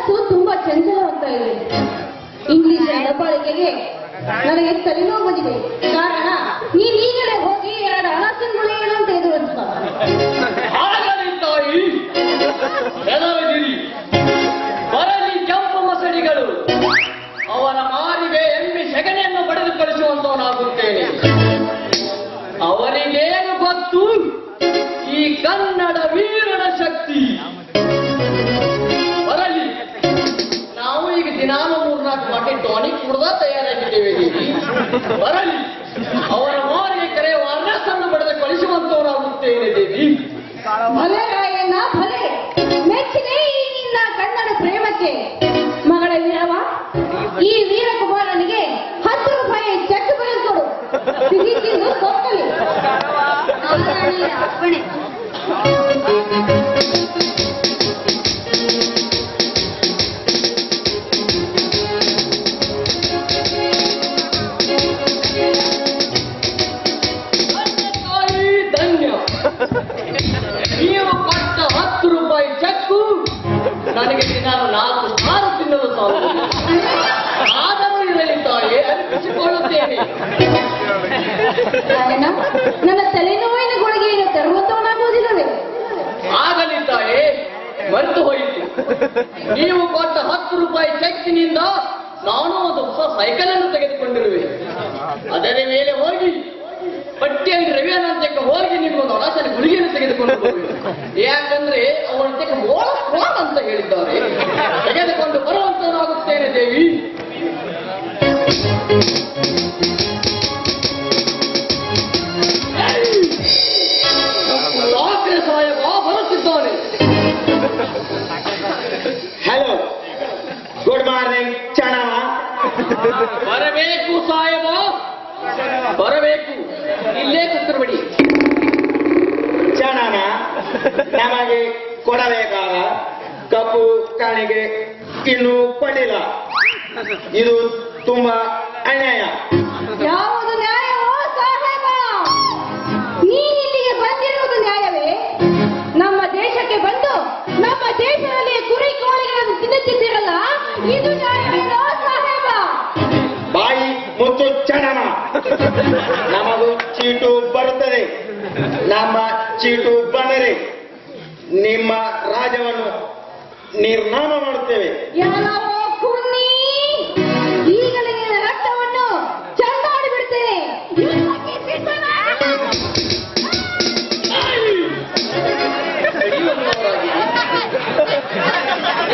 ಮನಸ್ಸು ತುಂಬಾ ಚಂಚಲವಂತ ಇದೆ. ಇಂಗ್ಲಿಷ್ ದಬ್ಬಾಳಿಕೆಗೆ ನನಗೆ ತಲೆನೋವು ಬಂದಿದೆ. ಕಾರಣ ನೀನ್ ಈಗಲೇ ಹೋಗಿ 2 ಹಣಸಿನ ಗುಳಿಗಳನ್ನು ತೆಗೆದುವಂತ. ಬರಲಿ ಕೆಂಪು ಮಸಡಿಗಳು, ಅವರ ಮಾರಿಗೆ ಎಮ್ಮೆ ಸೆಗಣೆಯನ್ನು ಪಡೆದು ಕಳಿಸುವಂತವನಾಗುತ್ತೇನೆ. ಅವರಿಗೇನು ಗೊತ್ತು ಈ ಕನ್ನಡ ವೀರನ ಶಕ್ತಿ? ಬರಲಿ, ನಾವು ಈಗ ದಿನಾನು 3-4 ಬಾಟೆ ಟಾನಿಕ್ ಕುಡ್ದ ತಯಾರಾಗಿದ್ದೇವೆ. ಬರಲಿ, ಅವರ ಮಾರಿಗೆ ಕರೆಯುವ ಅರಸನ್ನು ಪಡೆದು ಕಳಿಸುವಂತವನಾಗುತ್ತೇನೆ ದೇವಿ. ಭಲೆ ರಾಯಣ್ಣ ಭಲೆ, ಮೆಚ್ಚಿದೆ ಈ ನಿನ್ನ ಕನ್ನಡ ಪ್ರೇಮಕ್ಕೆ. ಮಗಳ ವೀರವ, ಈ ವೀರಕುಮಾರನಿಗೆ 10 ರೂಪಾಯಿ ಚೆಕ್ ಬರೆದುಕೊಡು. ಸಿಹಿ ತಿಂದು ಕೊಕ್ಕಲಿ. ಅಪ್ಪಣೆ. ನೀವು ಕೊಟ್ಟ 10 ರೂಪಾಯಿ ಚೆಕ್ಕು ನನಗೆ ದಿನಾನು 4 ಸಾರು ತಿನ್ನಲು ಸಾಕು. ಆದರೂ ಇರಲಿ ತಾಯಿ, ಅರ್ಪಿಸಿಕೊಳ್ಳುತ್ತೇನೆ. ನನ್ನ ತಲೆನೋವಿನ ಗುಳಿಗೆಯನ್ನು ತರುವಂತವನಾಗುವುದಿಲ್ಲವೇ? ಆಗಲಿ ತಾಯಿ, ಮರೆತು ಹೋಯಿತು. ನೀವು ಕೊಟ್ಟ 10 ರೂಪಾಯಿ ಚೆಕ್ಕಿನಿಂದ ನಾನು ಒಂದು ಹೊಸ ಸೈಕಲ್ ಅನ್ನು ತೆಗೆದುಕೊಂಡಿರುವೆ. ಅದರ ಮೇಲೆ ಹೋಗಿ ಪಟ್ಟಿಯಲ್ಲಿ ರವಿಯನಂತಕ್ಕೆ ಹೋಗಿ ನಿಮ್ಮೊಂದು ಅಳಸನ ಗುಳಿಗೆಯನ್ನು ತೆಗೆದುಕೊಂಡು ಬರುವೆ. ಯಾಕಂದ್ರೆ ಅವನಂತಕ್ಕೆ ಮೋಳ ಅಂತ ಹೇಳಿದ್ದಾರೆ. ತೆಗೆದುಕೊಂಡು ಬರುವಂತನಾಗುತ್ತೇನೆ ದೇವಿ. ಡಾಕ್ಟರ್ ಸಾಹೇಬ ಬರುತ್ತಿದ್ದಾನೆ. ಹಲೋ, ಗುಡ್ ಮಾರ್ನಿಂಗ್ ಚಣವ. ಬರಬೇಕು ಸಾಹೇಬ, ಬರಬೇಕು. ಇಲ್ಲೇ ಕೂತ್ಬಿಡಿ. ಚಣವ, ನಮಗೆ ಕೊಡಬೇಕಾದ ಕಪ್ಪು ಕಾಣಿಗೆ ಇನ್ನೂ ಕೊಟ್ಟಿಲ್ಲ. ಇದು ತುಂಬಾ ಅನ್ಯಾಯ. ಯಾವುದು ನ್ಯಾಯವೋ ಸಾಹೇಬ? ನೀನಿಲ್ಲಿಗೆ ಬಂದಿರುವುದು ನ್ಯಾಯವೇ? ನಮ್ಮ ದೇಶಕ್ಕೆ ಬಂದು ನಮ್ಮ ದೇಶದಲ್ಲಿ ಕುರಿ ಕೋಳಿಗಳನ್ನು ತಿನ್ನುತ್ತಿದ್ದೀರಲ್ಲ, ಇದು ನ್ಯಾಯವೇನೋ ಸಾಹೇಬ? ಬಾಯಿ ಮುತ್ತು ಚಣವ. ನಮಗೂ ಚೀಟು ಬರುತ್ತದೆ. ನಮ್ಮ ಚೀಟು ಬಂದರೆ ನಿಮ್ಮ ರಾಜ್ಯವನ್ನು ನಿರ್ನಾಮ ಮಾಡುತ್ತೇವೆ. ಯಾರೋ ಕುನ್ನಿ, ಈಗಲೇ ನಿನ್ನ ರಕ್ತವನ್ನು ಚೆಂಡಾಡಿ ಬಿಡ್ತೇನೆ.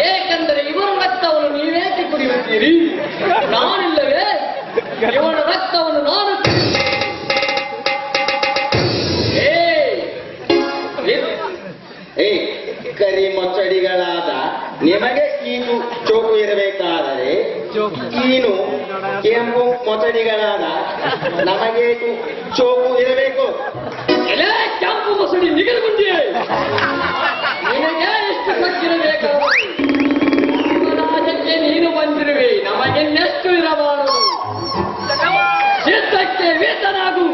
ಏಕೆಂದರೆ ಇವರ ರಕ್ತವನ್ನು ನೀವೇಕೆ ಕುಡಿಯುತ್ತೀರಿ? ನಾನಿಲ್ಲವೇ? ಇವನ ರಕ್ತವನ್ನು ನಾನು. ಕರಿ ಮೊಚ್ಚಡಿಗಳಾದ ನಿಮಗೆ ಈನು ಚೋಕು ಇರಬೇಕಾದರೆ ಈನು ಕೆಂಪು ಮೊಸಡಿಗಳಾದ ನಮಗೆ ಚೋಕು ಇರಬೇಕು. ಎಲೆ ಕೆಂಪು ಮೊಸಡಿ ನಿಗದಿಗೊಂಡಿಯೇ? ನಿನಗೆ ಎಷ್ಟು ಕಚ್ಚಿರಬೇಕು? ರಾಜ್ಯಕ್ಕೆ ನೀನು ಬಂದಿರುವೆ, ನಮಗೆ ನೆಷ್ಟು ಇರಬಾರದು. ಸಿದ್ಧಕ್ಕೆ ವೇತನಾಗು,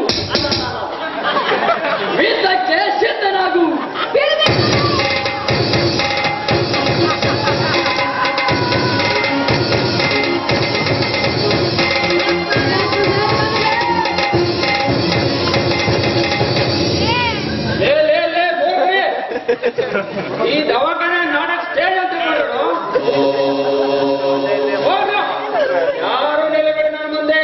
ವೇತಕ್ಕೆ ಸಿದ್ಧನಾಗು. ಈ ದವಾಖಾನೆ ನಾಡಕ್ ಸ್ಟೇಜ್ ಅಂತ ಮಾಡೋರು ಯಾರು ನೆಲೆಗಡೆ ನನ್ನ ಮುಂದೆ.